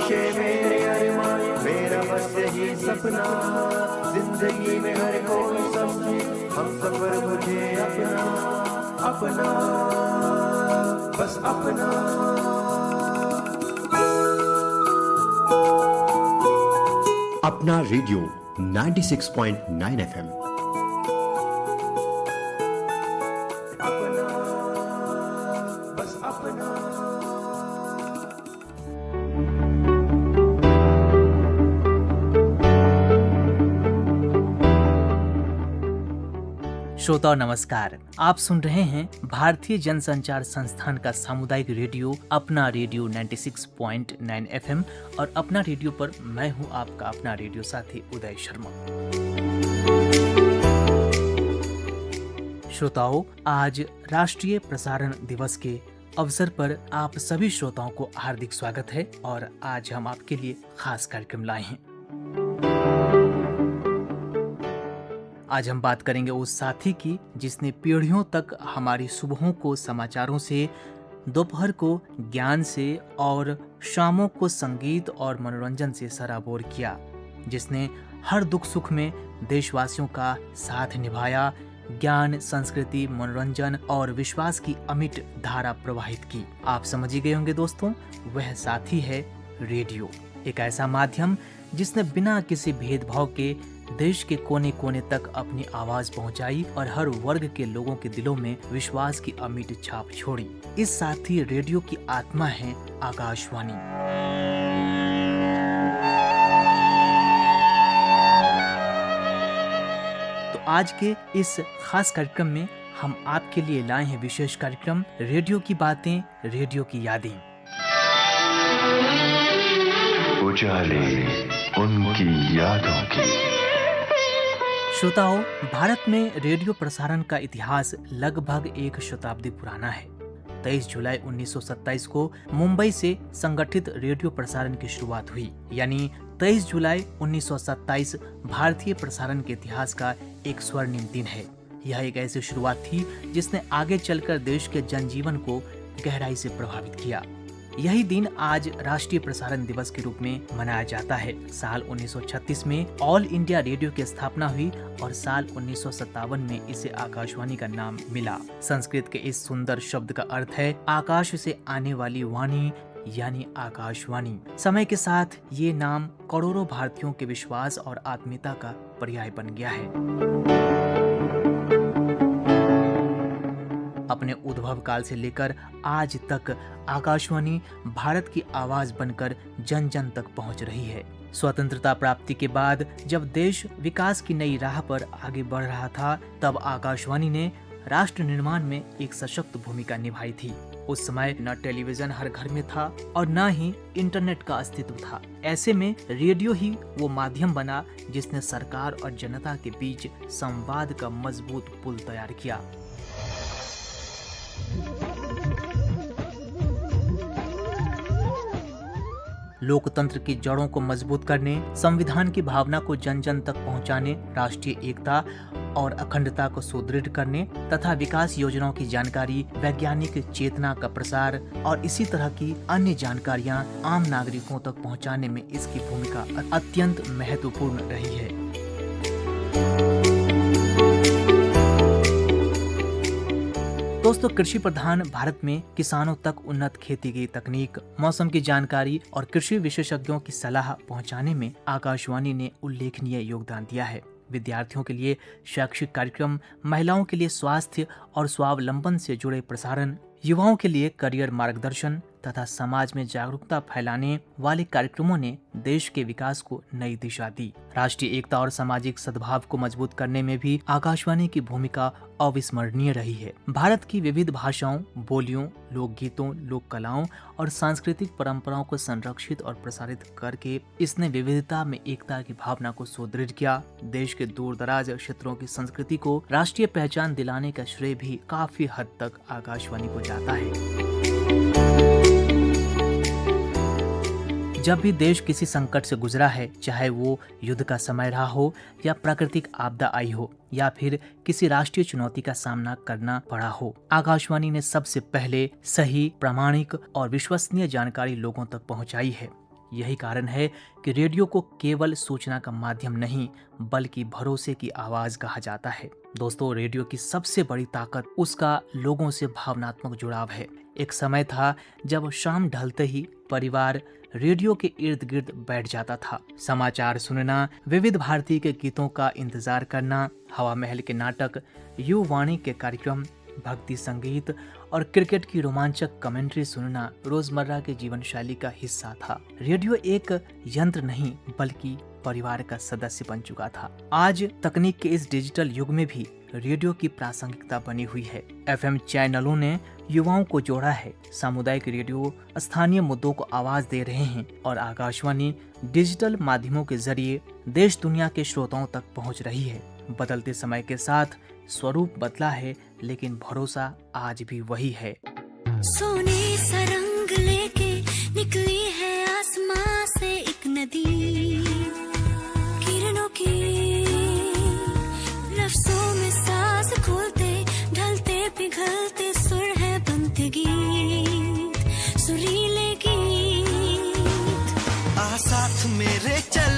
ख्वाहिशें मेरे अरमान, मेरा बस यही सपना, जिंदगी में हर कोई समझे हम सफर मुझे अपना, अपना बस अपना। अपना रेडियो 96.9 FM। अपना बस अपना। श्रोताओं नमस्कार, आप सुन रहे हैं भारतीय जनसंचार संस्थान का सामुदायिक रेडियो अपना रेडियो 96.9 FM और अपना रेडियो पर मैं हूं आपका अपना रेडियो साथी उदय शर्मा। श्रोताओं, आज राष्ट्रीय प्रसारण दिवस के अवसर पर आप सभी श्रोताओं को हार्दिक स्वागत है और आज हम आपके लिए खास कार्यक्रम लाए हैं। आज हम बात करेंगे उस साथी की जिसने पीढ़ियों तक हमारी सुबहों को समाचारों से, दोपहर को ज्ञान से और शामों को संगीत और मनोरंजन से सराबोर किया, जिसने हर दुख सुख में देशवासियों का साथ निभाया, ज्ञान, संस्कृति, मनोरंजन और विश्वास की अमिट धारा प्रवाहित की। आप समझ ही गए होंगे दोस्तों, वह साथी है रेडियो, एक ऐसा माध्यम जिसने बिना किसी भेदभाव के देश के कोने कोने तक अपनी आवाज पहुंचाई और हर वर्ग के लोगों के दिलों में विश्वास की अमिट छाप छोड़ी। इस साथी रेडियो की आत्मा है आकाशवाणी। तो आज के इस खास कार्यक्रम में हम आपके लिए लाए हैं विशेष कार्यक्रम रेडियो की बातें, रेडियो की यादें। उजाले उनकी यादों की। श्रोताओं, भारत में रेडियो प्रसारण का इतिहास लगभग एक शताब्दी पुराना है। 23 जुलाई 1927 को मुंबई से संगठित रेडियो प्रसारण की शुरुआत हुई, यानी 23 जुलाई 1927 भारतीय प्रसारण के इतिहास का एक स्वर्णिम दिन है। यह एक ऐसी शुरुआत थी जिसने आगे चलकर देश के जनजीवन को गहराई से प्रभावित किया। यही दिन आज राष्ट्रीय प्रसारण दिवस के रूप में मनाया जाता है। साल 1936 में ऑल इंडिया रेडियो की स्थापना हुई और साल 1957 में इसे आकाशवाणी का नाम मिला। संस्कृत के इस सुंदर शब्द का अर्थ है आकाश से आने वाली वाणी, यानी आकाशवाणी। समय के साथ ये नाम करोड़ों भारतीयों के विश्वास और आत्मीयता का पर्याय बन गया है। अपने उद्भव काल से लेकर आज तक आकाशवाणी भारत की आवाज बनकर जन जन तक पहुंच रही है। स्वतंत्रता प्राप्ति के बाद जब देश विकास की नई राह पर आगे बढ़ रहा था, तब आकाशवाणी ने राष्ट्र निर्माण में एक सशक्त भूमिका निभाई थी। उस समय न टेलीविजन हर घर में था और न ही इंटरनेट का अस्तित्व था। ऐसे में रेडियो ही वो माध्यम बना जिसने सरकार और जनता के बीच संवाद का मजबूत पुल तैयार किया। लोकतंत्र की जड़ों को मजबूत करने, संविधान की भावना को जन जन तक पहुंचाने, राष्ट्रीय एकता और अखंडता को सुदृढ़ करने तथा विकास योजनाओं की जानकारी, वैज्ञानिक चेतना का प्रसार और इसी तरह की अन्य जानकारियां आम नागरिकों तक पहुंचाने में इसकी भूमिका अत्यंत महत्वपूर्ण रही है। दोस्तों, कृषि प्रधान भारत में किसानों तक उन्नत खेती की तकनीक, मौसम की जानकारी और कृषि विशेषज्ञों की सलाह पहुंचाने में आकाशवाणी ने उल्लेखनीय योगदान दिया है। विद्यार्थियों के लिए शैक्षिक कार्यक्रम, महिलाओं के लिए स्वास्थ्य और स्वावलंबन से जुड़े प्रसारण, युवाओं के लिए करियर मार्गदर्शन तथा समाज में जागरूकता फैलाने वाले कार्यक्रमों ने देश के विकास को नई दिशा दी। राष्ट्रीय एकता और सामाजिक सद्भाव को मजबूत करने में भी आकाशवाणी की भूमिका अविस्मरणीय रही है। भारत की विविध भाषाओं, बोलियों, लोकगीतों, लोक कलाओं और सांस्कृतिक परंपराओं को संरक्षित और प्रसारित करके इसने विविधता में एकता की भावना को सुदृढ़ किया। देश के दूर दराज क्षेत्रों की संस्कृति को राष्ट्रीय पहचान दिलाने का श्रेय भी काफी हद तक आकाशवाणी को जाता है। जब भी देश किसी संकट से गुजरा है, चाहे वो युद्ध का समय रहा हो या प्राकृतिक आपदा आई हो या फिर किसी राष्ट्रीय चुनौती का सामना करना पड़ा हो, आकाशवाणी ने सबसे पहले सही, प्रामाणिक और विश्वसनीय जानकारी लोगों तक पहुंचाई है। यही कारण है कि रेडियो को केवल सूचना का माध्यम नहीं बल्कि भरोसे की आवाज कहा जाता है। दोस्तों, रेडियो की सबसे बड़ी ताकत उसका लोगों से भावनात्मक जुड़ाव है। एक समय था जब शाम ढलते ही परिवार रेडियो के इर्द गिर्द बैठ जाता था। समाचार सुनना, विविध भारती के गीतों का इंतजार करना, हवा महल के नाटक, युवाणी के कार्यक्रम, भक्ति संगीत और क्रिकेट की रोमांचक कमेंट्री सुनना रोजमर्रा के जीवन शैली का हिस्सा था। रेडियो एक यंत्र नहीं बल्कि परिवार का सदस्य बन चुका था। आज तकनीक के इस डिजिटल युग में भी रेडियो की प्रासंगिकता बनी हुई है। एफएम चैनलों ने युवाओं को जोड़ा है, सामुदायिक रेडियो स्थानीय मुद्दों को आवाज दे रहे हैं और आकाशवाणी डिजिटल माध्यमों के जरिए देश दुनिया के श्रोताओं तक पहुंच रही है। बदलते समय के साथ स्वरूप बदला है, लेकिन भरोसा आज भी वही है। सोने सा रंग लेके निकली है आसमां से एक नदी, किरणों की लफ्जों में सांस खोलते ढलते पिघलते सुर है बनते गीत, सुरीले गीत। आ साथ मेरे चल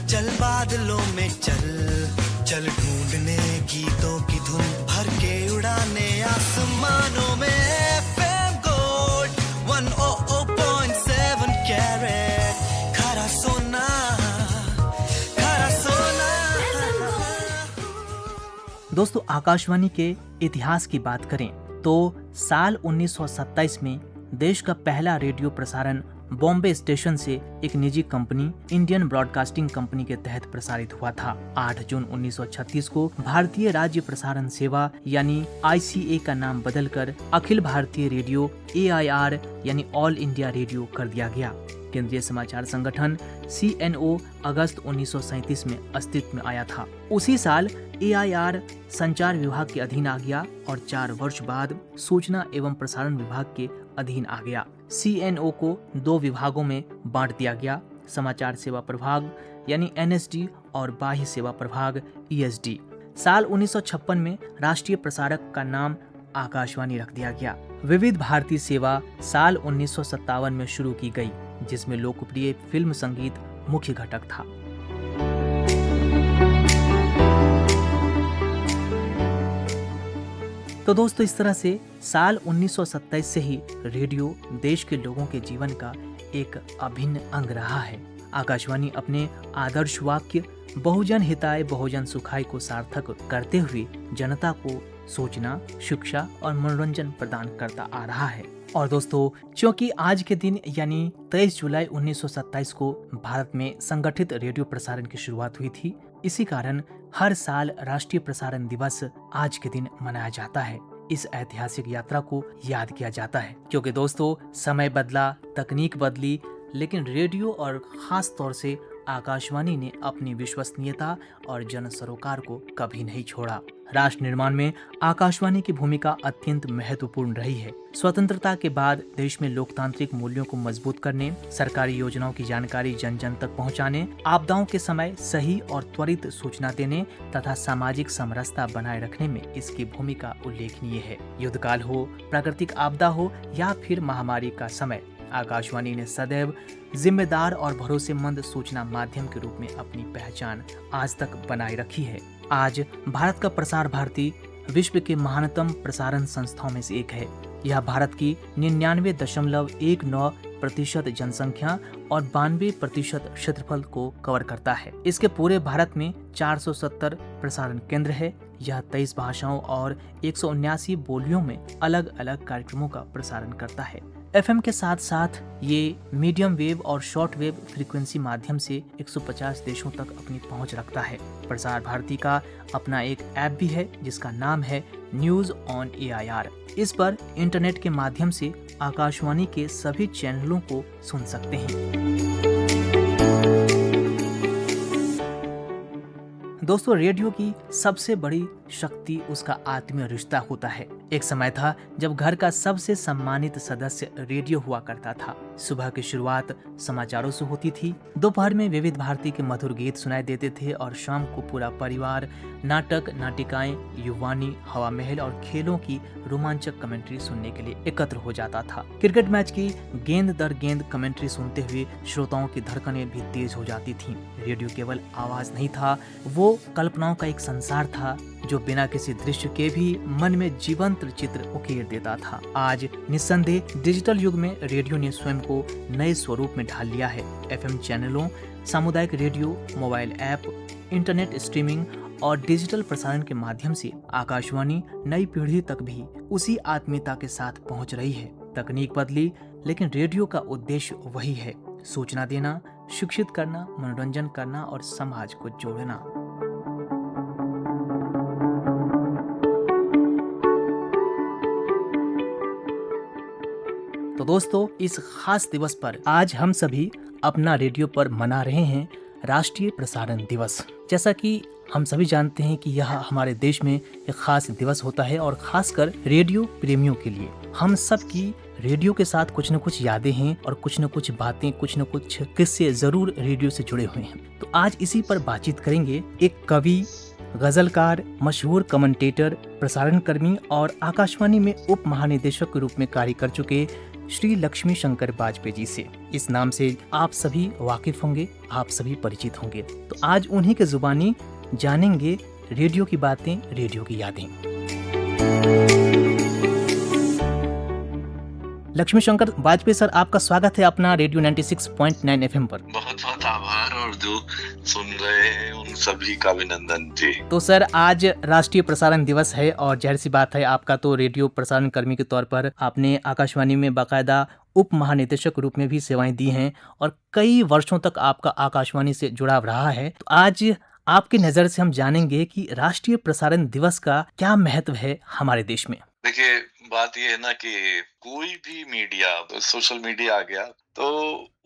चल बादलों में चल ढूंढने गीतों की धुन, भर के उड़ाने आसमानों में। FM Gold 100.7 कैरेट खरा सोना, खरा सोना। दोस्तों, आकाशवाणी के इतिहास की बात करें तो साल 1927 में देश का पहला रेडियो प्रसारण बॉम्बे स्टेशन से एक निजी कंपनी इंडियन ब्रॉडकास्टिंग कंपनी के तहत प्रसारित हुआ था। 8 जून 1936 को भारतीय राज्य प्रसारण सेवा यानी ICA का नाम बदलकर अखिल भारतीय रेडियो AIR यानी ऑल इंडिया रेडियो कर दिया गया। केंद्रीय समाचार संगठन CNO अगस्त 1937 में अस्तित्व में आया था। उसी साल AIR संचार विभाग के अधीन आ गया और 4 वर्ष बाद सूचना एवं प्रसारण विभाग के अधीन आ गया। CNO को 2 विभागों में बांट दिया गया, समाचार सेवा प्रभाग यानी NSD और बाह्य सेवा प्रभाग ESD। साल 1956 में राष्ट्रीय प्रसारक का नाम आकाशवाणी रख दिया गया। विविध भारती सेवा साल 1957 में शुरू की गई, जिसमें लोकप्रिय फिल्म संगीत मुख्य घटक था। तो दोस्तों, इस तरह से साल 1927 से ही रेडियो देश के लोगों के जीवन का एक अभिन्न अंग रहा है। आकाशवाणी अपने आदर्श वाक्य बहुजन हिताय बहुजन सुखाय को सार्थक करते हुए जनता को सूचना, शिक्षा और मनोरंजन प्रदान करता आ रहा है। और दोस्तों, क्योंकि आज के दिन यानी 23 जुलाई 1927 को भारत में संगठित रेडियो प्रसारण की शुरुआत हुई थी, इसी कारण हर साल राष्ट्रीय प्रसारण दिवस आज के दिन मनाया जाता है। इस ऐतिहासिक यात्रा को याद किया जाता है क्योंकि दोस्तों, समय बदला, तकनीक बदली, लेकिन रेडियो और खास तौर से आकाशवाणी ने अपनी विश्वसनीयता और जन सरोकार को कभी नहीं छोड़ा। राष्ट्र निर्माण में आकाशवाणी की भूमिका अत्यंत महत्वपूर्ण रही है। स्वतंत्रता के बाद देश में लोकतांत्रिक मूल्यों को मजबूत करने, सरकारी योजनाओं की जानकारी जन जन तक पहुंचाने, आपदाओं के समय सही और त्वरित सूचना देने तथा सामाजिक समरसता बनाए रखने में इसकी भूमिका उल्लेखनीय है। युद्धकाल हो, प्राकृतिक आपदा हो या फिर महामारी का समय, आकाशवाणी ने सदैव जिम्मेदार और भरोसेमंद सूचना माध्यम के रूप में अपनी पहचान आज तक बनाए रखी है। आज भारत का प्रसार भारती विश्व के महानतम प्रसारण संस्थाओं में से एक है। यह भारत की 99.19% जनसंख्या और 92% क्षेत्रफल को कवर करता है। इसके पूरे भारत में 470 प्रसारण केंद्र है। यह 23 भाषाओं और 179 बोलियों में अलग अलग कार्यक्रमों का प्रसारण करता है। FM के साथ साथ ये मीडियम वेव और शॉर्ट वेव फ्रीक्वेंसी माध्यम से 150 देशों तक अपनी पहुंच रखता है। प्रसार भारती का अपना एक ऐप भी है जिसका नाम है न्यूज ऑन AIR। इस पर इंटरनेट के माध्यम से आकाशवाणी के सभी चैनलों को सुन सकते हैं। दोस्तों, रेडियो की सबसे बड़ी शक्ति उसका आत्मीय रिश्ता होता है। एक समय था जब घर का सबसे सम्मानित सदस्य रेडियो हुआ करता था। सुबह की शुरुआत समाचारों से होती थी, दोपहर में विविध भारती के मधुर गीत सुनाई देते थे और शाम को पूरा परिवार नाटक, नाटिकाएं, युवानी, हवा महल और खेलों की रोमांचक कमेंट्री सुनने के लिए एकत्र हो जाता था। क्रिकेट मैच की गेंद दर गेंद कमेंट्री सुनते हुए श्रोताओं की धड़कनें भी तेज हो जाती थीं। रेडियो केवल आवाज नहीं था, वो कल्पनाओं का एक संसार था जो बिना किसी दृश्य के भी मन में जीवंत चित्र उकेर देता था। आज निस्संदेह डिजिटल युग में रेडियो ने स्वयं को नए स्वरूप में ढाल लिया है। एफएम चैनलों, सामुदायिक radio, mobile app, internet streaming और डिजिटल प्रसारण के माध्यम से आकाशवाणी नई पीढ़ी तक भी उसी आत्मीयता के साथ पहुंच रही है। तकनीक बदली, लेकिन रेडियो का उद्देश्य वही है, सूचना देना, शिक्षित करना, मनोरंजन करना और समाज को जोड़ना। तो दोस्तों, इस खास दिवस पर आज हम सभी अपना रेडियो पर मना रहे हैं राष्ट्रीय प्रसारण दिवस। जैसा कि हम सभी जानते हैं कि यह हमारे देश में एक खास दिवस होता है और खासकर रेडियो प्रेमियों के लिए। हम सब की रेडियो के साथ कुछ न कुछ यादें हैं और कुछ न कुछ बातें, कुछ न कुछ किस्से जरूर रेडियो से जुड़े हुए हैं। तो आज इसी पर बातचीत करेंगे एक कवि, गजलकार, मशहूर कमेंटेटर, प्रसारण कर्मी और आकाशवाणी में उप महानिदेशक के रूप में कार्य कर चुके श्री लक्ष्मी शंकर वाजपेयी जी से। इस नाम से आप सभी वाकिफ होंगे, आप सभी परिचित होंगे। तो आज उन्हीं के जुबानी जानेंगे रेडियो की बातें, रेडियो की यादें। लक्ष्मी शंकर वाजपेयी सर, आपका स्वागत है अपना रेडियो 96.9 एफएम पर। बहुत बहुत आभार, और जो सुन रहे हैं उन सभी का अभिनंदन जी। तो सर, आज राष्ट्रीय प्रसारण दिवस है और जाहिर सी बात है, आपका तो रेडियो प्रसारण कर्मी के तौर पर आपने आकाशवाणी में बाकायदा उप महानिदेशक के रूप में भी सेवाएं दी हैं और कई वर्षों तक आपका आकाशवाणी से जुड़ाव रहा है। तो आज आपकी नजर से हम जानेंगे कि राष्ट्रीय प्रसारण दिवस का क्या महत्व है हमारे देश में। देखिए, बात ये है ना कि कोई भी मीडिया, सोशल मीडिया आ गया तो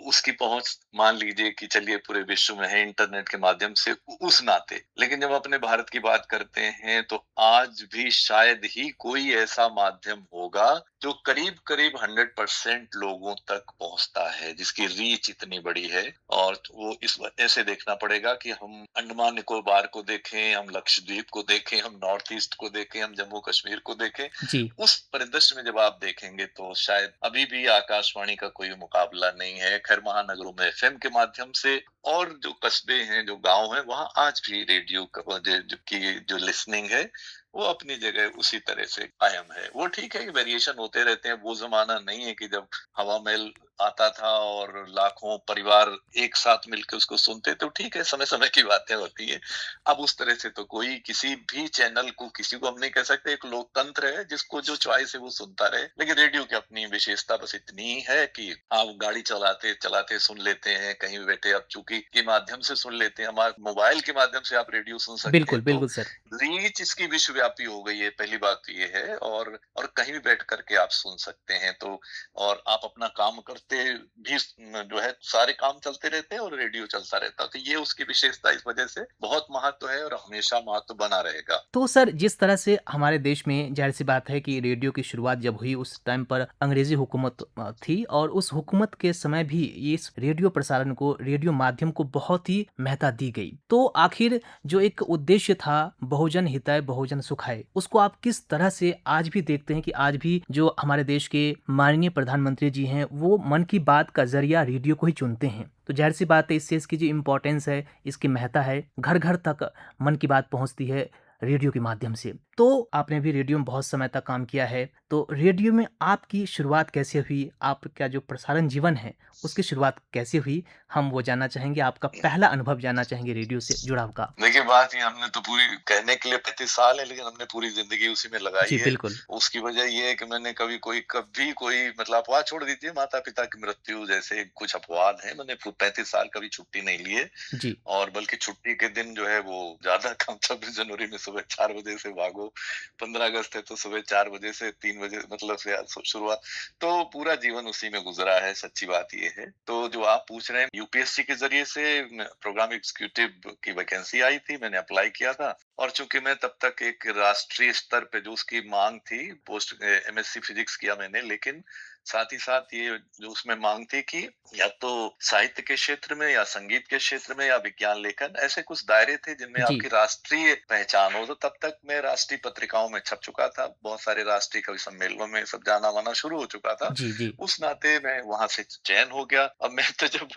उसकी पहुंच मान लीजिए कि चलिए पूरे विश्व में है इंटरनेट के माध्यम से, उस नाते। लेकिन जब अपने भारत की बात करते हैं तो आज भी शायद ही कोई ऐसा माध्यम होगा जो करीब करीब 100% लोगों तक पहुंचता है, जिसकी रीच इतनी बड़ी है। और वो इस वजह से देखना पड़ेगा कि हम अंडमान निकोबार को देखें, हम लक्षद्वीप को देखें, हम नॉर्थ ईस्ट को देखें, हम जम्मू कश्मीर को देखें जी। उस परिदृश्य में जब आप देखेंगे तो शायद अभी भी आकाशवाणी का कोई मुकाबला नहीं है। खैर, महानगरों में एफएम के माध्यम से और जो कस्बे हैं, जो गांव हैं, वहां आज भी रेडियो की जो लिसनिंग है वो अपनी जगह उसी तरह से कायम है। वो ठीक है कि वेरिएशन होते रहते हैं। वो जमाना नहीं है कि जब हवा महल आता था और लाखों परिवार एक साथ मिलकर उसको सुनते, तो ठीक है, समय समय की बातें होती है। अब उस तरह से तो कोई किसी भी चैनल को, किसी को हम नहीं कह सकते। एक लोकतंत्र है, जिसको जो चॉइस है वो सुनता रहे। लेकिन रेडियो की अपनी विशेषता बस इतनी है कि आप गाड़ी चलाते चलाते सुन लेते हैं, कहीं भी बैठे आप चूंकि के माध्यम से सुन लेते हैं। हमारे मोबाइल के माध्यम से आप रेडियो सुन सकते बिल्कुल हैं। बिल्कुल सर। रीच इसकी विश्वव्यापी हो गई है, पहली बात तो ये है। और कहीं भी बैठ करके आप सुन सकते हैं। तो और आप अपना काम करते भी जो है, सारे काम चलते रहते हैं और रेडियो चलता रहता है। तो ये उसकी विशेषता इस वजह से बहुत महत्व है और हमेशा महत्व बना रहेगा। तो सर, जिस तरह से हमारे देश में जाहिर सी बात है कि रेडियो की शुरुआत जब हुई उस टाइम पर अंग्रेजी हुकूमत थी और उस हुकूमत के समय भी इस रेडियो प्रसारण को, रेडियो माध्यम को बहुत ही महत्ता दी गई। तो आखिर जो एक उद्देश्य था बहुजन हिताय बहुजन सुखाय, उसको आप किस तरह से आज भी देखते हैं कि आज भी जो हमारे देश के माननीय प्रधानमंत्री जी हैं वो मन की बात का जरिया रेडियो को ही चुनते हैं। तो जाहिर सी बात है, इससे इसकी जो इम्पोर्टेंस है, इसकी महत्ता है, घर घर तक मन की बात पहुंचती है रेडियो के माध्यम से। तो आपने भी रेडियो में बहुत समय तक काम किया है, तो रेडियो में आपकी शुरुआत कैसे हुई, आपका जो प्रसारण जीवन है उसकी शुरुआत कैसे हुई, हम वो जानना चाहेंगे। आपका पहला अनुभव जानना चाहेंगे रेडियो से जुड़ाव का। देखिए, बात ये, हमने तो पूरी कहने के लिए 35 साल है, लेकिन हमने पूरी जिंदगी उसी में लगाई जी है। बिल्कुल। उसकी वजह ये है कि मैंने कभी कोई मतलब अफवाह छोड़ दीजिए, माता पिता की मृत्यु जैसे कुछ अपवाद है, मैंने 35 साल कभी छुट्टी नहीं लिए। जी। और बल्कि छुट्टी के दिन जो है वो ज्यादा कम, 26 जनवरी में सुबह 4 बजे से भागो वो 15 अगस्त है तो सुबह 4 बजे से 3 बजे मतलब से शुरुआत, तो पूरा जीवन उसी में गुजरा है, सच्ची बात ये है। तो जो आप पूछ रहे हैं, यूपीएससी के जरिए से प्रोग्राम एग्जीक्यूटिव की वैकेंसी आई थी, मैंने अप्लाई किया था, और चूंकि मैं तब तक एक राष्ट्रीय स्तर पे जो उसकी मांग थी, पोस्ट एमएससी फिजिक्स किया मैंने, लेकिन साथ ही साथ ये जो उसमें मांग थी कि या तो साहित्य के क्षेत्र में या संगीत के क्षेत्र में या विज्ञान लेखन, ऐसे कुछ दायरे थे जिनमें जी। आपकी राष्ट्रीय पहचान हो। तो तब तक मैं राष्ट्रीय पत्रिकाओं में छप चुका था, बहुत सारे राष्ट्रीय कवि सम्मेलनों में सब जाना माना शुरू हो चुका था। जी, जी। उस नाते मैं वहां से चयन हो गया। अब मैं तो जब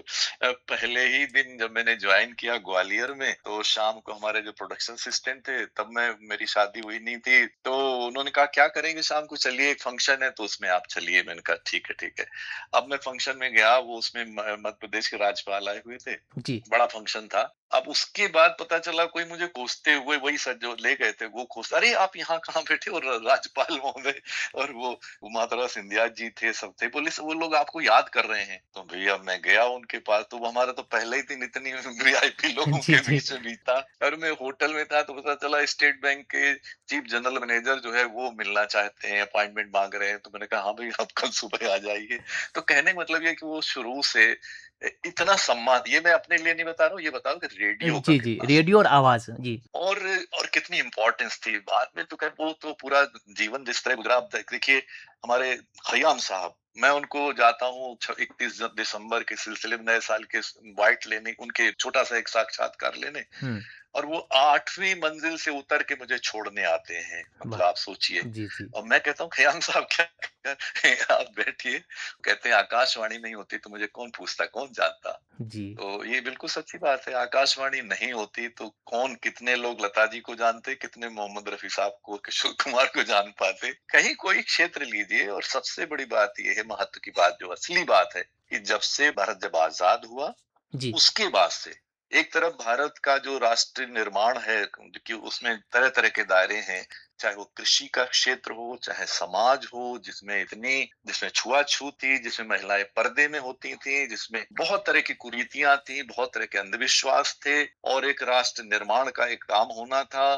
पहले ही दिन जब मैंने ज्वाइन किया ग्वालियर में, तो शाम को हमारे जो प्रोडक्शन असिस्टेंट थे, तब मेरी शादी हुई नहीं थी, तो उन्होंने कहा क्या करेंगे शाम को, चलिए एक फंक्शन है तो उसमें आप चलिए। मैंने कहा ठीक है ठीक है। अब मैं फंक्शन में गया, वो उसमें मध्य प्रदेश के राज्यपाल आए हुए थे, जी। बड़ा फंक्शन था। अब उसके बाद पता चला कोई मुझे कोसते हुए, वही सर जो ले गए थे वो कोस, अरे आप यहाँ कहाँ बैठे, और राज्यपाल महोदय और वो माधवराव सिंधिया जी थे, सब थे, पुलिस, वो लोग आपको याद कर रहे हैं। तो भैया मैं गया उनके पास, तो हमारा तो पहले ही दिन इतनी वीआईपी लोगों जी, के जी। बीच में बीता, और मैं होटल में था, तो पता चला स्टेट बैंक के चीफ जनरल मैनेजर जो है वो मिलना चाहते हैं, अपॉइंटमेंट मांग रहे हैं। तो मैंने कहा हाँ भाई आप कल सुबह आ जाइए। तो कहने का मतलब ये कि वो शुरू से इतना सम्मान, ये मैं अपने लिए नहीं बता रहा हूँ, ये बता रहा हूँ कि रेडियो का जी, जी। कितना रेडियो और आवाज़। जी। और और कितनी इम्पोर्टेंस थी बाद में। तो वो तो पूरा जीवन जिस तरह गुजरा, आप देखिए हमारे खयाम साहब, मैं उनको जाता हूँ 31 दिसंबर के सिलसिले में नए साल के वाइट लेने, उनके छोटा सा एक साक्षात्कार लेने, हुँ। और वो 8वीं मंजिल से उतर के मुझे छोड़ने आते हैं, मतलब वाह! आप सोचिए। जी, जी। और मैं कहता हूँ खयाम साहब क्या आप बैठिए, कहते हैं आकाशवाणी नहीं होती तो मुझे कौन पूछता, कौन जानता। जी। तो ये बिल्कुल सच्ची बात है, आकाशवाणी नहीं होती तो कौन, कितने लोग लता जी को जानते, कितने मोहम्मद रफी साहब को, किशोर कुमार को जान पाते, कहीं कोई क्षेत्र लीजिए। और सबसे बड़ी बात ये है, महत्व की बात, जो असली बात है, कि जब से भारत जब आजाद हुआ, जी। उसके बाद से एक तरफ भारत का जो राष्ट्र निर्माण है, कि उसमें तरह तरह के दायरे हैं, चाहे वो कृषि का क्षेत्र हो, चाहे समाज हो, जिसमें छुआछूत थी, जिसमें महिलाएं पर्दे में होती थी, जिसमें बहुत तरह की कुरीतियां थी, बहुत तरह के अंधविश्वास थे, और एक राष्ट्र निर्माण का एक काम होना था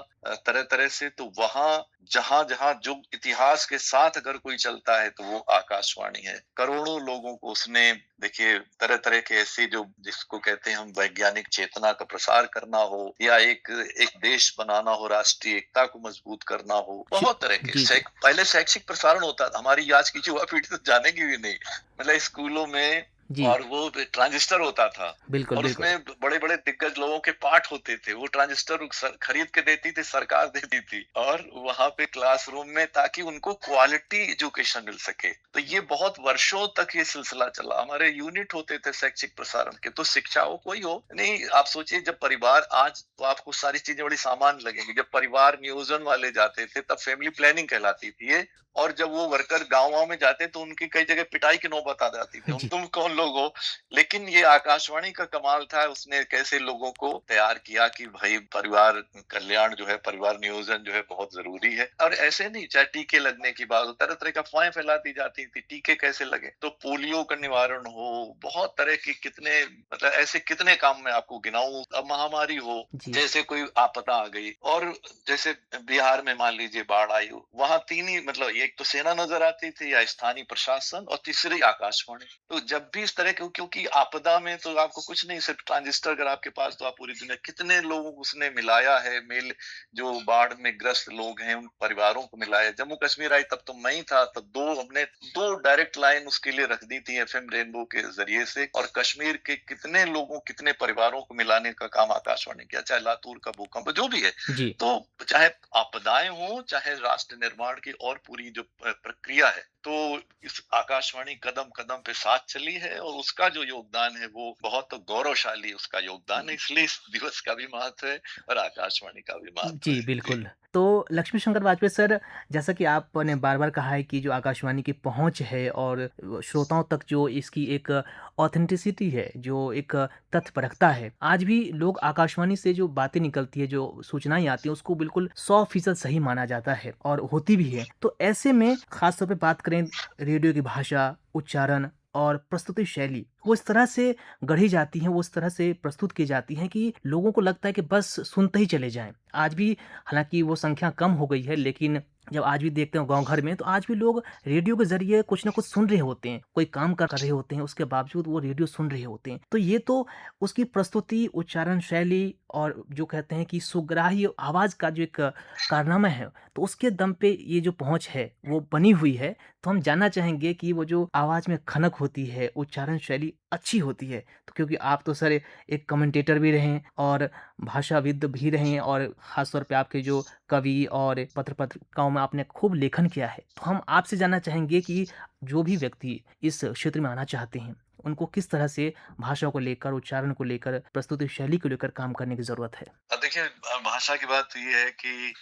तरह तरह से। तो वहां जहां जहां जो इतिहास के साथ अगर कोई चलता है तो वो आकाशवाणी है। करोड़ों लोगों को उसने, देखिए, तरह तरह के ऐसे, जो जिसको कहते हैं हम, वैज्ञानिक चेतना का प्रसार करना हो, या एक एक देश बनाना हो, राष्ट्रीय एकता को मजबूत करना हो, जी, बहुत तरह के जी, जी। पहले शैक्षिक प्रसारण होता था, हमारी आज की युवा पीढ़ी तो जानेगी भी नहीं, मतलब स्कूलों में, जी। और वो ट्रांजिस्टर होता था, बिल्कुल, और बिल्कुल। उसमें बड़े बड़े दिग्गज लोगों के पाठ होते थे, वो ट्रांजिस्टर खरीद के देती थी, सरकार देती थी, और वहां पे क्लासरूम में, ताकि उनको क्वालिटी एजुकेशन मिल सके। तो ये बहुत वर्षों तक ये सिलसिला चला, हमारे यूनिट होते थे शैक्षिक प्रसारण के। तो शिक्षा हो कोई हो नहीं, आप सोचिए, जब परिवार, आज तो आपको सारी चीजें बड़ी सामान्य लगेंगी, जब परिवार नियोजन वाले जाते थे तब फैमिली प्लानिंग कहलाती थी ये, और जब वो वर्कर गाँव में जाते तो उनकी कई जगह पिटाई की नौबत आ जाती थी, जी। तुम कौन लोग हो। लेकिन ये आकाशवाणी का कमाल था, उसने कैसे लोगों को तैयार किया कि भाई परिवार कल्याण जो है, परिवार नियोजन जो है बहुत जरूरी है। और ऐसे नहीं, चाहे टीके लगने की बात हो, तरह तरह का अफवाहें फैला दी जाती थी, टीके कैसे लगे, तो पोलियो का निवारण हो, बहुत तरह की, कितने, मतलब ऐसे कितने काम मैं आपको गिनाऊं। अब महामारी हो, जी। जैसे कोई आपदा आ गई, और जैसे बिहार में मान लीजिए बाढ़ आई, वहां तीन ही, मतलब एक तो सेना नजर आती थी, या स्थानीय प्रशासन, और तीसरी आकाशवाणी। तो जब भी इस तरह के, क्योंकि आपदा में तो आपको कुछ नहीं, सिर्फ ट्रांजिस्टर अगर आपके पास, तो आप पूरी दुनिया, कितने लोगों को उसने मिलाया है, मेल, जो बाढ़ में ग्रस्त लोग हैं उन परिवारों को मिलाया। जम्मू कश्मीर आई तब तो मैं ही था, तब हमने दो डायरेक्ट लाइन उसके लिए रख दी थी एफएम रेनबो के जरिए से, और कश्मीर के कितने लोगों, कितने परिवारों को मिलाने का काम आकाशवाणी किया, चाहे लातूर का भूकंप जो भी है। जी। तो चाहे आपदाएं हो, चाहे राष्ट्र निर्माण की और पूरी जो प्रक्रिया है, तो इस आकाशवाणी कदम कदम पे साथ चली है, और उसका जो योगदान है वो बहुत गौरवशाली उसका योगदान है। इसलिए इस दिवस का भी महत्व है और आकाशवाणी का भी महत्व जी, है। जी। बिल्कुल। तो लक्ष्मी शंकर वाजपेयी सर, जैसा कि आपने बार-बार कहा है कि जो आकाशवाणी की पहुँच है और श्रोताओं तक जो इसकी एक ऑथेंटिसिटी है, जो एक तथ्य रखता है, आज भी लोग आकाशवाणी से जो बातें निकलती है, जो सूचनाएँ आती हैं, उसको बिल्कुल 100% सही माना जाता है और होती भी है। तो ऐसे में ख़ास तौर पे बात करें रेडियो की भाषा, उच्चारण और प्रस्तुति शैली, वो इस तरह से गढ़ी जाती हैं, वो इस तरह से प्रस्तुत की जाती हैं कि लोगों को लगता है कि बस सुनते ही चले जाएँ। आज भी हालाँकि वो संख्या कम हो गई है, लेकिन जब आज भी देखते हैं गाँव घर में, तो आज भी लोग रेडियो के ज़रिए कुछ न कुछ सुन रहे होते हैं। कोई काम कर रहे होते हैं, उसके बावजूद वो रेडियो सुन रहे होते हैं। तो ये तो उसकी प्रस्तुति, उच्चारण शैली और जो कहते हैं कि सुग्राह्य आवाज़ का जो एक कारनामा है, तो उसके दम पे ये जो पहुँच है, वो बनी हुई है। तो हम जानना चाहेंगे कि वो जो आवाज़ में खनक होती है, उच्चारण शैली अच्छी होती है, तो क्योंकि आप तो सर एक कमेंटेटर भी रहे हैं और भाषाविद भी रहे हैं और ख़ास तौर पे आपके जो कवि और पत्रिकाओं में आपने खूब लेखन किया है। तो हम आपसे जानना चाहेंगे कि जो भी व्यक्ति इस क्षेत्र में आना चाहते हैं, उनको किस तरह से भाषा को लेकर, उच्चारण को लेकर, प्रस्तुति शैली को लेकर काम करने की ज़रूरत है? देखिए, भाषा की बात ये है कि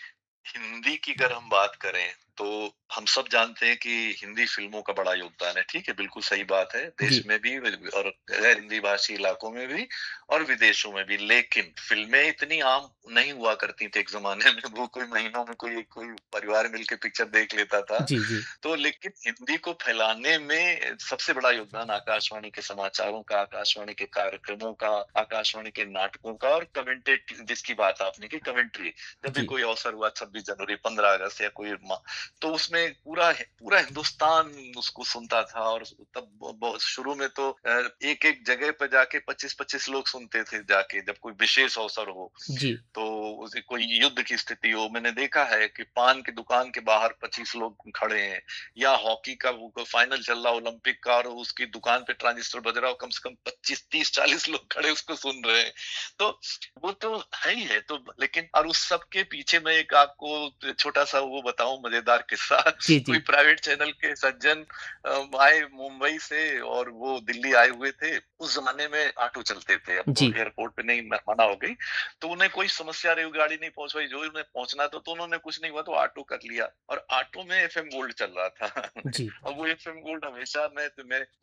हिंदी की अगर हम बात करें तो हम सब जानते हैं कि हिंदी फिल्मों का बड़ा योगदान है। ठीक है, बिल्कुल सही बात है, देश जी, में भी और गैर हिंदी भाषी इलाकों में भी और विदेशों में भी। लेकिन फिल्में इतनी आम नहीं हुआ करती थी एक जमाने में, वो कोई महीनों में कोई कोई परिवार मिलके पिक्चर देख लेता था। जी, जी, तो लेकिन हिंदी को फैलाने में सबसे बड़ा योगदान आकाशवाणी के समाचारों का, आकाशवाणी के कार्यक्रमों का, आकाशवाणी के नाटकों का और कमेंटेट जिसकी बात आपने की, कमेंट्री। जब भी जी, कोई अवसर हुआ 26 जनवरी, 15 अगस्त या कोई तो उसमें पूरा पूरा हिंदुस्तान उसको सुनता था। और तब शुरू में तो एक एक जगह पर जाके 25-25 लोग सुनते थे जाके, जब कोई विशेष अवसर हो जी, तो कोई युद्ध की स्थिति हो। मैंने देखा है कि पान की दुकान के बाहर 25 लोग खड़े हैं, या हॉकी का वो फाइनल चल रहा ओलंपिक का और उसकी दुकान पे ट्रांजिस्टर बज रहा हो, कम से कम 25-30-40 लोग खड़े उसको सुन रहे हैं। तो वो तो है ही है। तो लेकिन और उस सब के पीछे मैं एक आपको छोटा सा वो बताऊं मजेदार किस्सा। जी, कोई जी, प्राइवेट चैनल के सज्जन आए मुंबई से और वो दिल्ली आए हुए थे। उस जमाने में ऑटो चलते थे, अब तो जी, एयरपोर्ट पे नहीं मना हो गई। तो उन्हें कोई समस्या रेलगाड़ी नहीं पहुंच पाई, जो उन्हें पहुंचना था तो उन्होंने कुछ नहीं हुआ तो ऑटो कर लिया। और ऑटो में एफएम गोल्ड चल रहा था। जी, और वो एफएम गोल्ड हमेशा मैं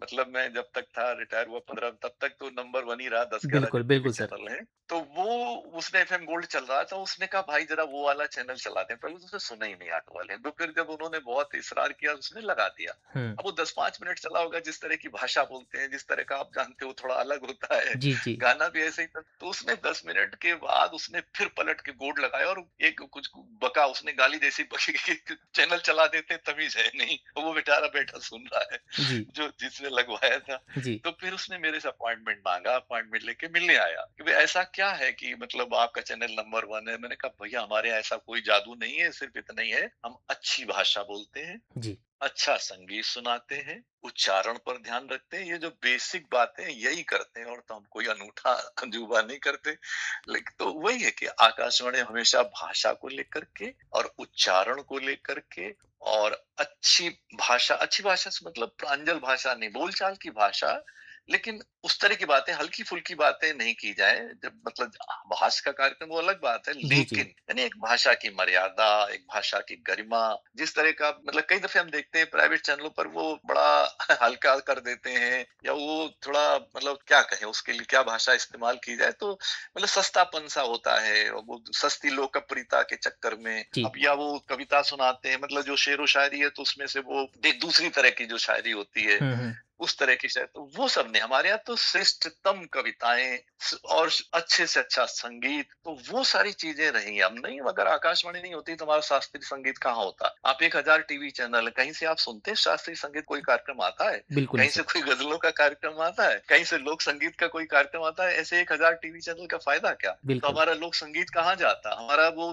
मतलब मैं जब तक था रिटायर हुआ 15 तब तक तो नंबर 1 ही रहा, 10-11 बिल्कुल, जितने भी बिल्कुल सर। चैनल हैं। तो वो उसने एफएम गोल्ड चल रहा था, उसने कहा भाई जरा वो वाला चैनल चला दें। पहले तो उसने सुना ही नहीं ऑटो वाले, तो फिर जब उन्होंने बहुत इसरार किया उसने लगा दिया। हुँ, अब वो 10-5 मिनट चला होगा, जिस तरह की भाषा बोलते हैं, जिस तरह का आप जानते हो थोड़ा अलग होता है। जी, जी, गाना भी ऐसे ही था। तो उसने 10 मिनट के बाद उसने फिर पलट के बोर्ड लगाया और एक कुछ बका, उसने गाली जैसी बकी कि चैनल चला देते, तमीज है नहीं। वो बेचारा बैठा सुन रहा है जी, जो जिसने लगवाया था। जी, तो फिर उसने मेरे से अपॉइंटमेंट मांगा, अपॉइंटमेंट लेके मिलने आया कि भाई ऐसा क्या है कि मतलब आपका चैनल नंबर 1 है। मैंने कहा भैया हमारे यहाँ ऐसा कोई जादू नहीं है, सिर्फ इतना ही है, हम अच्छी भाषा बोलते हैं, जी, अच्छा संगीत सुनाते हैं, उच्चारण पर ध्यान रखते हैं। ये जो बेसिक बातें हैं यही करते हैं, और तो हम कोई अनूठा अजूबा नहीं करते। लेकिन तो वही है कि आकाशवाणी हमेशा भाषा को लेकर के और उच्चारण को लेकर के और अच्छी भाषा से मतलब प्रांजल भाषा नहीं, बोलचाल की भाषा, लेकिन उस तरह की बातें, हल्की फुल्की बातें नहीं की जाए। जब मतलब भाषा का कार्यक्रम वो अलग बात है, जी, जी, लेकिन यानी एक भाषा की मर्यादा, एक भाषा की गरिमा, जिस तरह का मतलब कई दफे हम देखते हैं प्राइवेट चैनलों पर वो बड़ा हल्का कर देते हैं, या वो थोड़ा मतलब क्या कहें उसके लिए क्या भाषा इस्तेमाल की जाए, तो मतलब सस्तापन सा होता है। और वो सस्ती लोकप्रियता के चक्कर में जी, अब या वो कविता सुनाते हैं, मतलब जो शेरो शायरी है तो उसमें से वो दूसरी तरह की जो शायरी होती है हुँ, हुँ, उस तरह की शायद, तो वो सब नहीं। हमारे यहाँ तो श्रेष्ठतम कविताएं और अच्छे से अच्छा संगीत, तो वो सारी चीजें रही। अब नहीं, अगर आकाशवाणी नहीं होती तो हमारा शास्त्रीय संगीत कहाँ होता। आप 1000 टीवी चैनल है, कहीं से आप सुनते हैं शास्त्रीय संगीत कोई कार्यक्रम आता है, बिल्कुल नहीं कहीं से सर, कोई गजलों का कार्यक्रम आता है, कहीं से लोक संगीत का कोई कार्यक्रम आता है। ऐसे 1000 टीवी चैनल का फायदा क्या। तो बिल्कुल, हमारा लोक संगीत कहाँ जाता, हमारा वो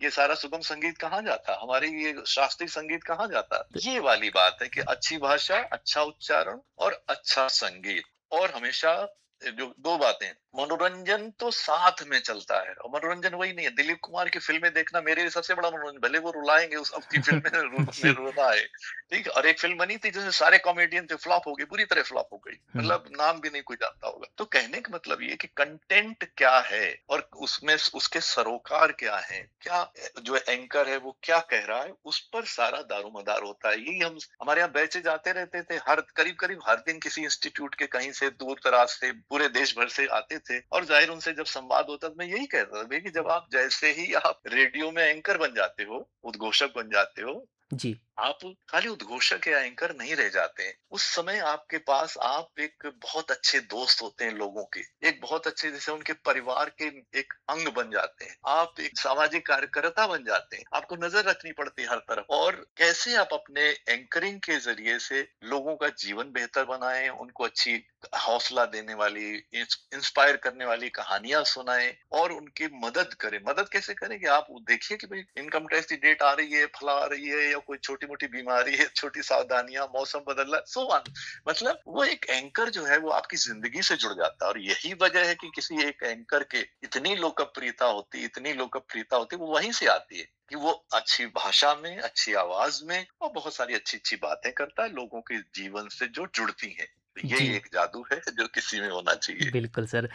ये सारा सुगम संगीत कहाँ जाता, हमारी ये शास्त्रीय संगीत कहाँ जाता। तो ये वाली बात है कि अच्छी भाषा, अच्छा उच्चारण और अच्छा संगीत। और हमेशा जो 2 बातें, मनोरंजन तो साथ में चलता है। और मनोरंजन वही नहीं है, दिलीप कुमार की फिल्में देखना मेरे लिए सबसे बड़ा मनोरंजन, भले वो रुलाएंगे, उस अब की फिल्में में जी, रोना है। ठीक है। और एक फिल्म बनी थी जिसमें सारे कॉमेडियन थे, फ्लॉप हो गई, बुरी तरह फ्लॉप हो गई, हुँ, मतलब नाम भी नहीं कोई जानता होगा। तो कहने का मतलब ये कि कंटेंट क्या है और उसमें उसके सरोकार क्या है, क्या जो एंकर है वो क्या कह रहा है, उस पर सारा दारोमदार होता है। यही हम हमारे यहाँ बैचेज आते रहते थे, हर करीब करीब हर दिन किसी इंस्टीट्यूट के कहीं से दूर दराज से पूरे देश भर से आते थे। और जाहिर उनसे जब संवाद होता तो मैं यही कहता था भई कि जब आप जैसे ही आप रेडियो में एंकर बन जाते हो, उद्घोषक बन जाते हो, जी, आप खाली उद्घोषक या एंकर नहीं रह जाते हैं। उस समय आपके पास आप एक बहुत अच्छे दोस्त होते हैं लोगों के, एक बहुत अच्छे जैसे उनके परिवार के एक अंग बन जाते हैं। आप एक सामाजिक कार्यकर्ता बन जाते हैं। आपको नजर रखनी पड़ती है हर तरफ, और कैसे आप अपने एंकरिंग के जरिए से लोगों का जीवन बेहतर बनाएं, उनको अच्छी हौसला देने वाली, इंस्पायर करने वाली कहानियां सुनाएं और उनकी मदद करें। मदद कैसे करें कि आप देखिए कि भाई इनकम टैक्स की डेट आ रही है, फला आ रही है, या कोई छोटी मोटी बीमारी है, छोटी सावधानियां, मौसम बदल रहा है, सो ऑन। मतलब वो एक एंकर जो है वो आपकी जिंदगी से जुड़ जाता है, और यही वजह है कि किसी एक एंकर के इतनी लोकप्रियता होती, इतनी लोकप्रियता होती, वो वहीं से आती है कि वो अच्छी भाषा में, अच्छी आवाज में और बहुत सारी अच्छी अच्छी बातें करता है, लोगों के जीवन से जो जुड़ती हैं। तो जी। यही एक जादू है जो किसी में होना चाहिए। बिल्कुल सर।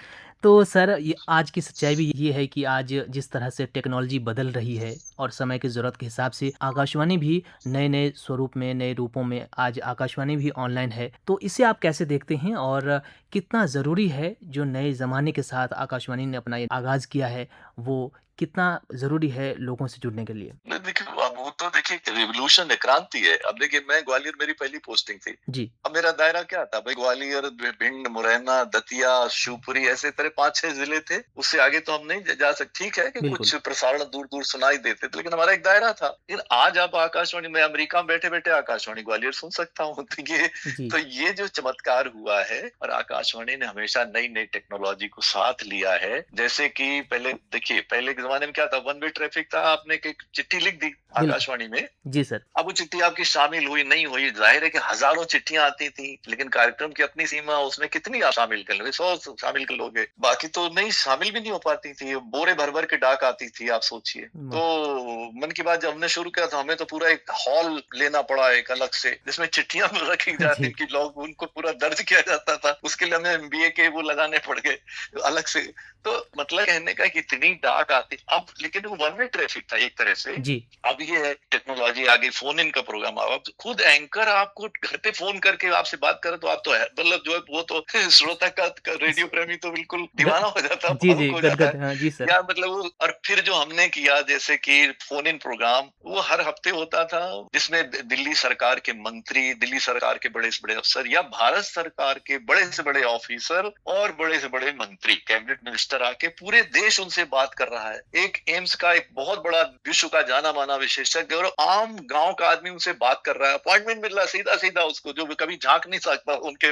तो सर ये आज की सच्चाई भी ये है कि आज जिस तरह से टेक्नोलॉजी बदल रही है और समय की ज़रूरत के हिसाब से आकाशवाणी भी नए-नए स्वरूप में, नए रूपों में आज आकाशवाणी भी ऑनलाइन है। तो इसे आप कैसे देखते हैं और कितना ज़रूरी है जो नए ज़माने के साथ आकाशवाणी ने अपना ये आगाज़ किया है, वो कितना ज़रूरी है लोगों से जुड़ने के लिए? नहीं, देखिए अब वो तो देखिए रिवॉल्यूशन है, क्रांति है। अब देखिए मैं ग्वालियर, मेरी पहली पोस्टिंग थी। जी, अब मेरा दायरा क्या था भाई, ग्वालियर, भिंड, मुरैना, दतिया, शिवपुरी, ऐसे तरह 5-6 जिले थे। उससे आगे तो हम नहीं जा सकते। ठीक है कि बिल्कुल। कुछ प्रसारण दूर दूर सुनाई देते थे, लेकिन हमारा एक दायरा था। लेकिन आज आप आकाशवाणी में अमेरिका में बैठे बैठे आकाशवाणी ग्वालियर सुन सकता हूँ। जी, तो ये जो चमत्कार हुआ है, और आकाशवाणी ने हमेशा नई नई टेक्नोलॉजी को साथ लिया है। जैसे कि पहले देखिए, पहले के जमाने में क्या था, वन वे ट्रैफिक था। आपने एक चिट्ठी लिख दी बिल्कुल। आकाशवाणी में, जी सर। अब वो चिट्ठी आपकी शामिल हुई नहीं हुई, जाहिर है कि हजारों चिट्ठियां आती थी, लेकिन कार्यक्रम की अपनी सीमा, उसमें कितनी आप शामिल कर लोगे, 100 शामिल कर लोगे, बाकी तो नहीं, शामिल भी नहीं हो पाती थी। बोरे भर भर के डाक आती थी, आप सोचिए। वाह! तो मन की बात जब हमने शुरू किया था, हमें तो पूरा एक हॉल लेना पड़ा एक अलग से, जिसमें चिट्ठियां रखी जाती जी, थी, लोग उनको पूरा दर्ज किया जाता था। उसके लिए हमें एमबीए के वो लगाने पड़ गए अलग से। तो मतलब कहने का कि इतनी डाक आती अब, लेकिन वो वन वे ट्रैफिक था एक तरह से। जी, अब ये है टेक्नोलॉजी आगे, फोन इन का प्रोग्राम आ, अब खुद एंकर आपको घर पे फोन करके आपसे बात करे तो आप तो है, मतलब जो है वो तो श्रोता का रेडियो प्रेमी तो बिल्कुल ग दीवाना हो जाता है, जी, भावुक जी, हो जाता है। गदगद हाँ, जी सर। या मतलब वो, और फिर जो हमने किया जैसे कि फोन इन प्रोग्राम, वो हर हफ्ते होता था, जिसमें दिल्ली सरकार के मंत्री, दिल्ली सरकार के बड़े से बड़े अफसर, या भारत सरकार के बड़े से बड़े ऑफिसर और बड़े से बड़े मंत्री, कैबिनेट मिनिस्टर आके पूरे देश उनसे बात कर रहा है। एक एम्स का एक बहुत बड़ा विश्व का जाना माना विशेषज्ञ और आम गांव का आदमी उनसे बात कर रहा है, अपॉइंटमेंट मिल रहा है सीधा सीधा उसको, जो कभी झांक नहीं सकता उनके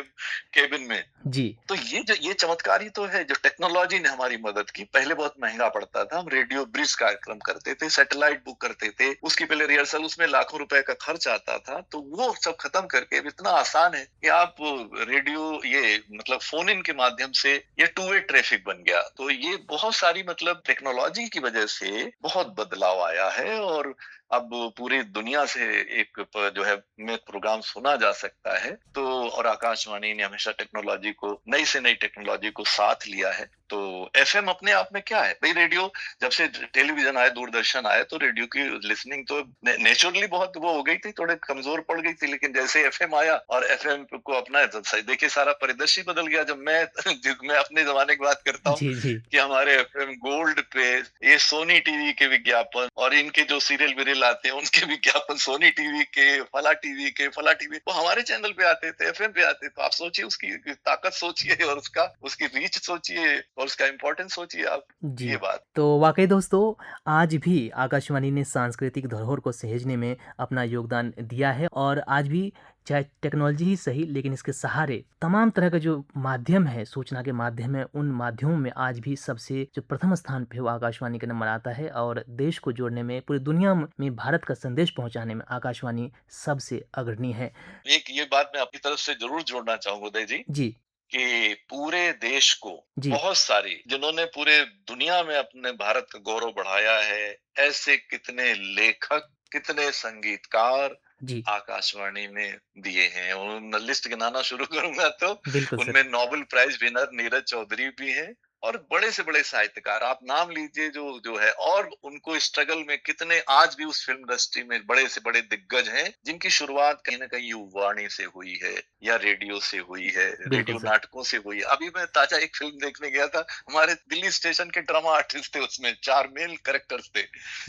केबिन में। जी, तो ये चमत्कार ही तो है जो टेक्नोलॉजी ने हमारी मदद की। पहले बहुत महंगा पड़ता था, हम रेडियो ब्रिज कार्यक्रम करते थे, सैटेलाइट बुक करते थे, उसकी पहले रिहर्सल, उसमें लाखों रुपए का खर्च आता था। तो वो सब खत्म करके अब इतना आसान है कि आप रेडियो, ये मतलब फोन इन के माध्यम से ये टू वे ट्रैफिक बन गया। तो ये बहुत सारी मतलब टेक्नोलॉजी की वजह से बहुत बदलाव आया है, और अब पूरी दुनिया से एक जो है में प्रोग्राम सुना जा सकता है। तो और आकाशवाणी ने हमेशा टेक्नोलॉजी को, नई से नई टेक्नोलॉजी को साथ लिया है। तो एफएम अपने आप में क्या है भाई, रेडियो जब से टेलीविजन आया, दूरदर्शन आया, तो रेडियो की लिसनिंग तो नेचुरली बहुत वो हो गई थी, थोड़े कमजोर पड़ गई थी। लेकिन जैसे एफएम आया और एफएम को अपना, देखिए सारा परिदृश्य बदल गया। जब मैं मैं अपने जमाने की बात करता हूँ जी, जी, कि हमारे एफएम गोल्ड पे ये सोनी टीवी के विज्ञापन और इनके जो सीरियल विरियल आते हैं उनके विज्ञापन, सोनी टीवी के, फला टीवी के, फला टीवी, वो हमारे चैनल पे आते थे, एफएम पे आते। तो आप सोचिए उसकी ताकत सोचिए, और उसकी रीच सोचिए, और उसका इम्पोर्टेंस सोचिए आप। जी। ये बात। तो वाक़ई दोस्तों, आज भी आकाशवाणी ने सांस्कृतिक धरोहर को सहेजने में अपना योगदान दिया है और आज भी चाहे टेक्नोलॉजी ही सही, लेकिन इसके सहारे तमाम तरह का जो माध्यम है, सूचना के माध्यम है, उन माध्यमों में आज भी सबसे जो प्रथम स्थान पे वो आकाशवाणी का नंबर आता है और देश को जोड़ने में, पूरी दुनिया में भारत का संदेश पहुँचाने में आकाशवाणी सबसे अग्रणी है। एक ये बात मैं अपनी तरफ से जरूर जोड़ना चाहूंगा उदय जी, जी, कि पूरे देश को जी, बहुत सारी, जिन्होंने पूरे दुनिया में अपने भारत का गौरव बढ़ाया है, ऐसे कितने लेखक, कितने संगीतकार जी। आकाशवाणी में दिए हैं। उन लिस्ट गिनाना शुरू करूंगा तो बिल्कुल सर। उनमें Nobel prize winner Neeraj Chaudhary भी हैं, और बड़े से बड़े साहित्यकार आप नाम लीजिए जो जो है, और उनको स्ट्रगल में कितने आज भी उस फिल्म इंडस्ट्री में बड़े से बड़े दिग्गज हैं, जिनकी शुरुआत कहीं ना कहीं युवाणी से हुई है। या रेडियो से हुई है, रेडियो सर। नाटकों से हुई है। अभी मैं ताजा एक फिल्म देखने गया था, हमारे दिल्ली स्टेशन के ड्रामा आर्टिस्ट थे, उसमें 4 मेल कैरेक्टर्स थे।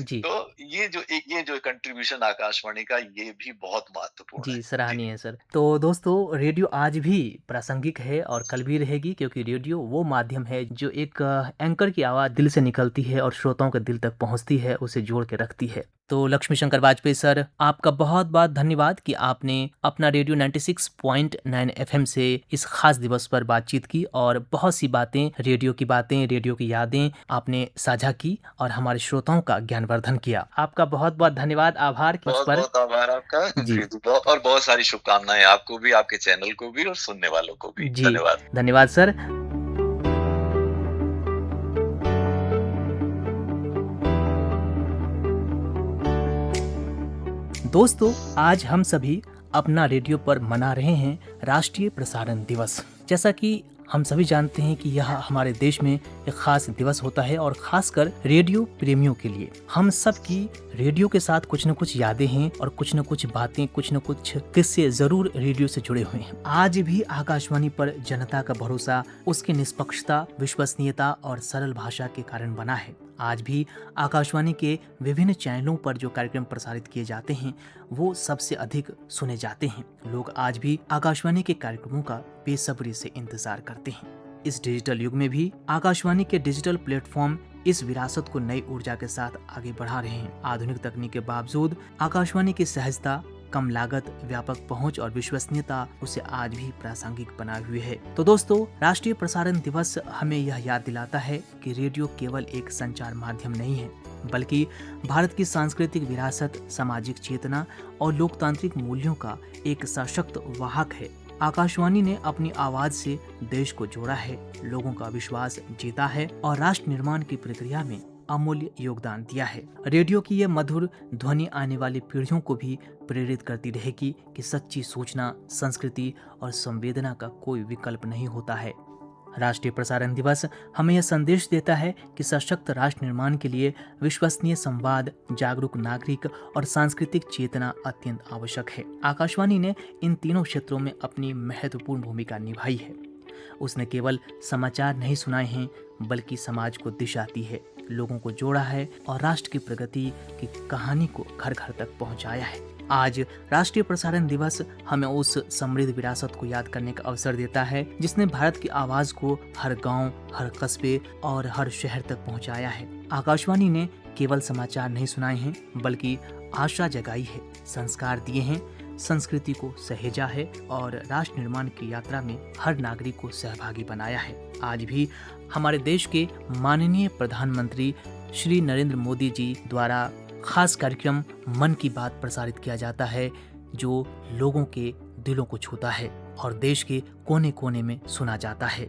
जी। तो ये जो कंट्रीब्यूशन आकाशवाणी का, ये भी बहुत महत्वपूर्ण है। जी, जी। सराहनीय है सर। तो दोस्तों, रेडियो आज भी प्रासंगिक है और कल भी रहेगी, क्योंकि रेडियो वो माध्यम है जो एक एंकर की आवाज़ दिल से निकलती है और श्रोताओं के दिल तक पहुंचती है, उसे जोड़ के रखती है। तो लक्ष्मी शंकर वाजपेयी सर, आपका बहुत बहुत धन्यवाद कि आपने अपना रेडियो 96.9 एफएम से इस खास दिवस पर बातचीत की और बहुत सी बातें, रेडियो की यादें आपने साझा की और हमारे श्रोताओं का ज्ञानवर्धन किया। आपका बहुत बहुत धन्यवाद, आभार कि उस बहुत पर। बहुत आभार आपका। जी। जी, और बहुत सारी शुभकामनाएं आपको भी, आपके चैनल को भी और सुनने वालों को भी। जी, धन्यवाद। धन्यवाद सर। दोस्तों, आज हम सभी अपना रेडियो पर मना रहे हैं राष्ट्रीय प्रसारण दिवस। जैसा कि हम सभी जानते हैं कि यह हमारे देश में एक खास दिवस होता है और खासकर रेडियो प्रेमियों के लिए। हम सब की रेडियो के साथ कुछ न कुछ यादें हैं और कुछ न कुछ बातें, कुछ न कुछ किस्से जरूर रेडियो से जुड़े हुए हैं। आज भी आकाशवाणी पर जनता का भरोसा उसकी निष्पक्षता, विश्वसनीयता और सरल भाषा के कारण बना है। आज भी आकाशवाणी के विभिन्न चैनलों पर जो कार्यक्रम प्रसारित किए जाते हैं वो सबसे अधिक सुने जाते हैं। लोग आज भी आकाशवाणी के कार्यक्रमों का बेसब्री से इंतजार करते हैं। इस डिजिटल युग में भी आकाशवाणी के डिजिटल प्लेटफॉर्म इस विरासत को नई ऊर्जा के साथ आगे बढ़ा रहे हैं। आधुनिक तकनीक के बावजूद आकाशवाणी की सहजता, कम लागत, व्यापक पहुंच और विश्वसनीयता उसे आज भी प्रासंगिक बनाए हुए है। तो दोस्तों, राष्ट्रीय प्रसारण दिवस हमें यह याद दिलाता है कि रेडियो केवल एक संचार माध्यम नहीं है, बल्कि भारत की सांस्कृतिक विरासत, सामाजिक चेतना और लोकतांत्रिक मूल्यों का एक सशक्त वाहक है। आकाशवाणी ने अपनी आवाज से देश को जोड़ा है, लोगों का विश्वास जीता है और राष्ट्र निर्माण की प्रक्रिया में अमूल्य योगदान दिया है। रेडियो की यह मधुर ध्वनि आने वाली पीढ़ियों को भी प्रेरित करती रहेगी कि सच्ची सूचना, संस्कृति और संवेदना का कोई विकल्प नहीं होता है। राष्ट्रीय प्रसारण दिवस हमें यह संदेश देता है कि सशक्त राष्ट्र निर्माण के लिए विश्वसनीय संवाद, जागरूक नागरिक और सांस्कृतिक चेतना अत्यंत आवश्यक है। आकाशवाणी ने इन तीनों क्षेत्रों में अपनी महत्वपूर्ण भूमिका निभाई है। उसने केवल समाचार नहीं सुनाए हैं, बल्कि समाज को दिशा दी है, लोगों को जोड़ा है और राष्ट्र की प्रगति की कहानी को घर घर तक पहुंचाया है। आज राष्ट्रीय प्रसारण दिवस हमें उस समृद्ध विरासत को याद करने का अवसर देता है जिसने भारत की आवाज को हर गांव, हर कस्बे और हर शहर तक पहुंचाया है। आकाशवाणी ने केवल समाचार नहीं सुनाए हैं, बल्कि आशा जगाई है, संस्कार दिए हैं, संस्कृति को सहेजा है और राष्ट्र निर्माण की यात्रा में हर नागरिक को सहभागी बनाया है। आज भी हमारे देश के माननीय प्रधानमंत्री श्री नरेंद्र मोदी जी द्वारा खास कार्यक्रम मन की बात प्रसारित किया जाता है, जो लोगों के दिलों को छूता है और देश के कोने कोने में सुना जाता है।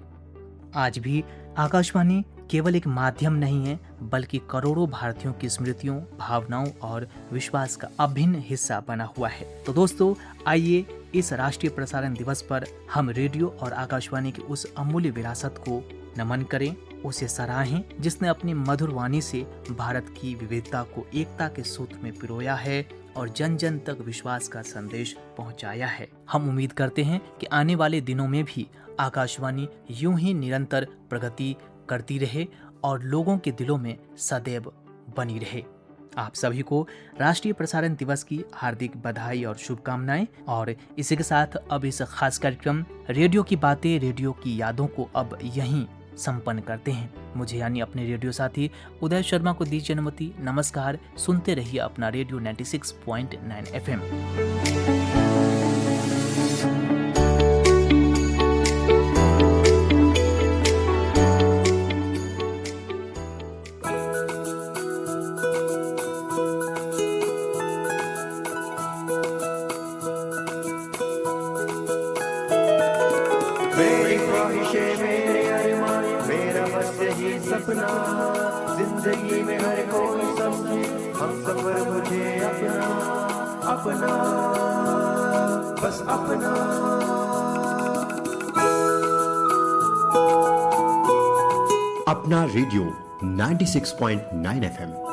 आज भी आकाशवाणी केवल एक माध्यम नहीं है, बल्कि करोड़ों भारतीयों की स्मृतियों, भावनाओं और विश्वास का अभिन्न हिस्सा बना हुआ है। तो दोस्तों, आइए इस राष्ट्रीय प्रसारण दिवस पर हम रेडियो और आकाशवाणी की उस अमूल्य विरासत को नमन करें, उसे सराहें जिसने अपनी मधुर वाणी से भारत की विविधता को एकता के सूत्र में पिरोया है और जन जन तक विश्वास का संदेश पहुंचाया है। हम उम्मीद करते हैं कि आने वाले दिनों में भी आकाशवाणी यूं ही निरंतर प्रगति करती रहे और लोगों के दिलों में सदैव बनी रहे। आप सभी को राष्ट्रीय प्रसारण दिवस की हार्दिक बधाई और शुभकामनाएं। और इसी के साथ अब इस खास कार्यक्रम रेडियो की बातें, रेडियो की यादों को अब यहीं संपन्न करते हैं। मुझे यानी अपने रेडियो साथी उदय शर्मा को दीजिए अनुमति। नमस्कार, सुनते रहिए अपना रेडियो 96.9 FM। मेरी ख्वाहिशें, मेरे अरमान, मेरा बस यही सपना, जिंदगी में हर कोई समझे हम सफर मुझे अपना, अपना, बस अपना। अपना रेडियो 96.9 FM